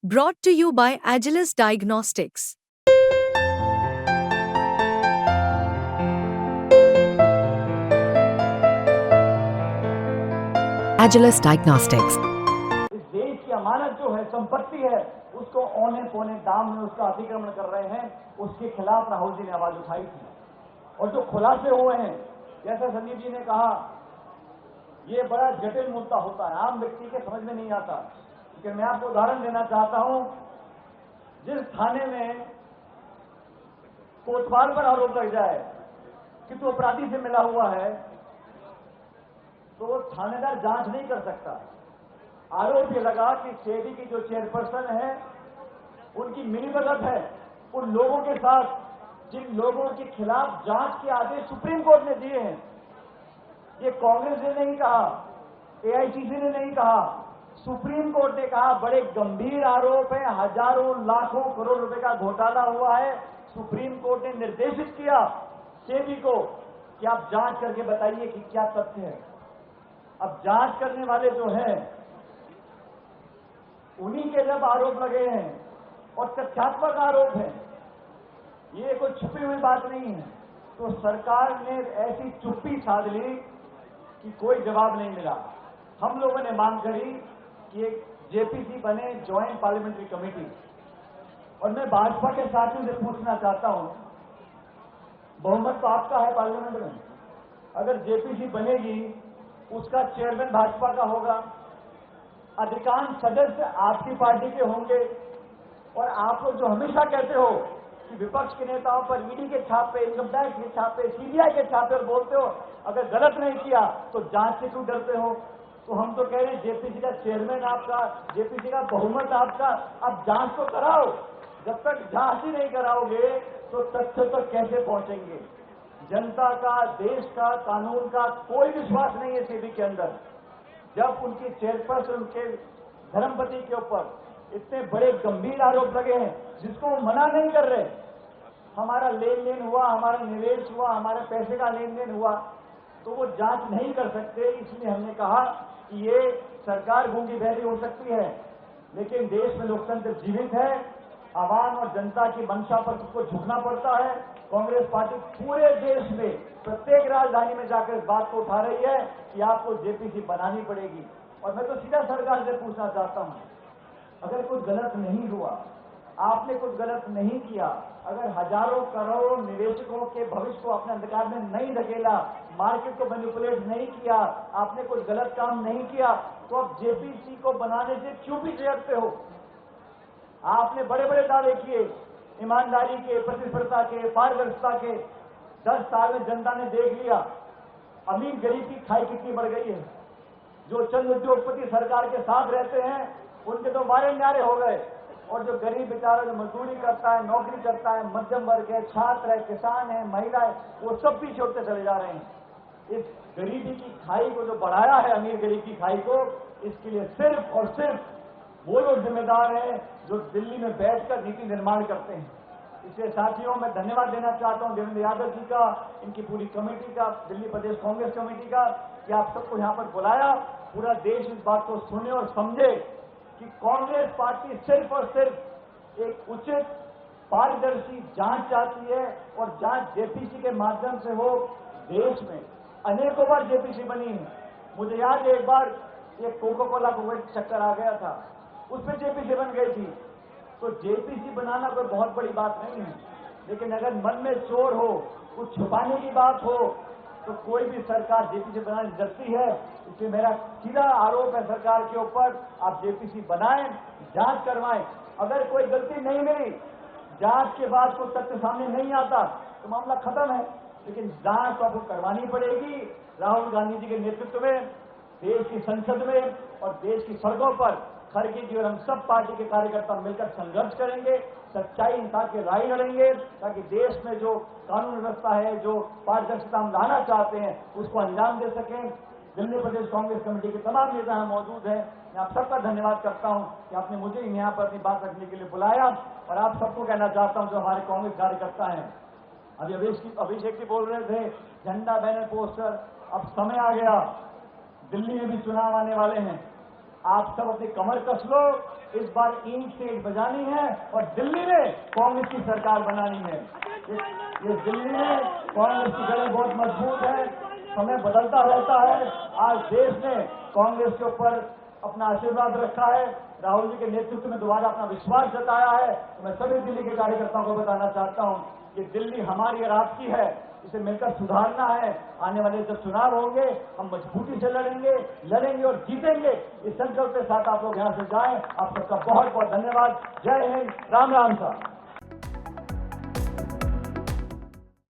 Brought to you by Agilus Diagnostics. Agilus Diagnostics. इस देश की अमानत जो है, संपत्ति है, उसको औने पौने दाम में उसका अतिक्रमण कर रहे हैं। उसके खिलाफ राहुल जी ने आवाज उठाई थी और जो खुलासे हुए हैं, जैसा संदीप जी ने कहा, ये बड़ा जटिल मुद्दा होता है, आम व्यक्ति के समझ में नहीं आता। लेकिन मैं आपको उदाहरण देना चाहता हूं, जिस थाने में कोतवाल पर आरोप लग जाए कि तो अपराधी से मिला हुआ है, तो वो थानेदार जांच नहीं कर सकता। आरोप ये लगा कि सेबी की जो चेयरपर्सन है, उनकी मिलीभगत है उन लोगों के साथ जिन लोगों के खिलाफ जांच के आदेश सुप्रीम कोर्ट ने दिए हैं। ये कांग्रेस ने नहीं कहा, एआईसीसी ने नहीं कहा, सुप्रीम कोर्ट ने कहा। बड़े गंभीर आरोप है, हजारों लाखों करोड़ रुपए का घोटाला हुआ है। सुप्रीम कोर्ट ने निर्देशित किया सेबी को कि आप जांच करके बताइए कि क्या तथ्य है। अब जांच करने वाले जो हैं, उन्हीं के जब आरोप लगे हैं और तथ्यात्मक आरोप है, ये कोई छुपी हुई बात नहीं है, तो सरकार ने ऐसी चुप्पी साध ली कि कोई जवाब नहीं मिला। हम लोगों ने मांग करी कि एक जेपीसी बने, ज्वाइंट पार्लियामेंट्री कमेटी। और मैं भाजपा के साथियों से पूछना चाहता हूं, बहुमत तो आपका है पार्लियामेंट में, अगर जेपीसी बनेगी उसका चेयरमैन भाजपा का होगा, अधिकांश सदस्य आपकी पार्टी के होंगे, और आप लोग जो हमेशा कहते हो कि विपक्ष के नेताओं पर ईडी के छापे, इनकम टैक्स के छापे, सीबीआई के छापे, और बोलते हो अगर गलत नहीं किया तो जांच से क्यों डरते हो। तो हम तो कह रहे हैं जेपीसी का चेयरमैन आपका, जेपीसी का बहुमत आपका, अब जांच तो कराओ। जब तक जांच ही नहीं कराओगे तो तथ्य तक कैसे पहुंचेंगे। जनता का, देश का, कानून का कोई विश्वास नहीं है सेबी के अंदर। जब उनकी चेयरपर्सन, उनके धर्मपति के ऊपर इतने बड़े गंभीर आरोप लगे हैं, जिसको वो मना नहीं कर रहे, हमारा लेन देन हुआ, हमारा निवेश हुआ, हमारे पैसे का लेन देन हुआ, तो वो जांच नहीं कर सकते। इसलिए हमने कहा कि ये सरकार गूंगी बहरी हो सकती है, लेकिन देश में लोकतंत्र जीवित है। आवाम और जनता की मंशा पर सबको झुकना पड़ता है। कांग्रेस पार्टी पूरे देश में प्रत्येक राजधानी में जाकर इस बात को उठा रही है कि आपको जेपीसी बनानी पड़ेगी। और मैं तो सीधा सरकार से पूछना चाहता हूं, अगर कुछ गलत नहीं हुआ, आपने कुछ गलत नहीं किया, अगर हजारों करोड़ निवेशकों के भविष्य को अपने अंधकार में नहीं धकेला, मार्केट को मैनिपुलेट नहीं किया, आपने कुछ गलत काम नहीं किया, तो अब जेपीसी को बनाने से क्यों पीछे हटते हो। आपने बड़े बड़े दावे किए, ईमानदारी के, प्रतिस्पर्धा के, पारदर्शिता के। 10 साल में जनता ने देख लिया अमीर गरीब की खाई कितनी बढ़ गई है। जो चंद उद्योगपति सरकार के साथ रहते हैं, उनके तो मारे न्यारे हो गए, और जो गरीब बेचारा जो मजदूरी करता है, नौकरी करता है, मध्यम वर्ग है, छात्र है, किसान है, महिला है, वो सब पीछे होते चले जा रहे हैं। इस गरीबी की खाई को जो बढ़ाया है, अमीर गरीब की खाई को, इसके लिए सिर्फ और सिर्फ वो लोग जिम्मेदार हैं जो दिल्ली में बैठकर नीति निर्माण करते हैं। इसलिए साथियों, मैं धन्यवाद देना चाहता हूं देवेंद्र यादव जी का, इनकी पूरी कमेटी का, दिल्ली प्रदेश कांग्रेस कमेटी का, कि आप सबको यहां पर बुलाया। पूरा देश इस बात को सुने और समझे कि कांग्रेस पार्टी सिर्फ और सिर्फ एक उचित पारदर्शी जांच चाहती है, और जांच जेपीसी के माध्यम से हो। देश में अनेकों बार जेपीसी बनी है। मुझे याद है एक बार ये कोका कोला को चक्कर आ गया था, उसमें जेपीसी बन गई थी। तो जेपीसी बनाना कोई बहुत बड़ी बात नहीं है, लेकिन अगर मन में चोर हो, कुछ छुपाने की बात हो, तो कोई भी सरकार जेपीसी बनाने डरती है। इसलिए मेरा सीधा आरोप है सरकार के ऊपर, आप जेपीसी बनाएं, जांच करवाएं। अगर कोई गलती नहीं मिली, जांच के बाद कोई तथ्य सामने नहीं आता, तो मामला खत्म है। लेकिन जांच तो आपको करवानी पड़ेगी। राहुल गांधी जी के नेतृत्व में देश की संसद में और देश की सड़कों पर खड़गे जी और हम सब पार्टी के कार्यकर्ता मिलकर संघर्ष करेंगे, सच्चाई इंसाफ की लड़ाई लड़ेंगे, ताकि देश में जो कानून व्यवस्था है, जो पारदर्शिता हम लाना चाहते हैं, उसको अंजाम दे सकें। दिल्ली प्रदेश कांग्रेस कमेटी के तमाम नेता यहाँ मौजूद हैं। मैं आप सबका धन्यवाद करता हूँ कि आपने मुझे यहाँ पर अपनी बात रखने के लिए बुलाया। और आप सबको कहना चाहता हूँ जो हमारे कांग्रेस कार्यकर्ता हैं, अभी अभिषेक जी बोल रहे थे झंडा, बैनर, पोस्टर, अब समय आ गया, दिल्ली में भी चुनाव आने वाले हैं। आप सब अपनी कमर कस लो, इस बार ईंट से ईंट बजानी है और दिल्ली में कांग्रेस की सरकार बनानी है। ये दिल्ली में कांग्रेस की जड़ें बहुत मजबूत है, समय बदलता रहता है। आज देश ने कांग्रेस के ऊपर अपना आशीर्वाद रखा है, राहुल जी के नेतृत्व में दोबारा अपना विश्वास जताया है। तो मैं सभी दिल्ली के कार्यकर्ताओं को बताना चाहता हूं कि दिल्ली हमारी और आपकी है, इसे मिलकर सुधारना है। आने वाले जब चुनाव होंगे हम मजबूती से लड़ेंगे और जीतेंगे। इस संकल्प के साथ आप लोग यहां से जाएं। आप सबका बहुत बहुत धन्यवाद। जय हिंद, राम राम साहब।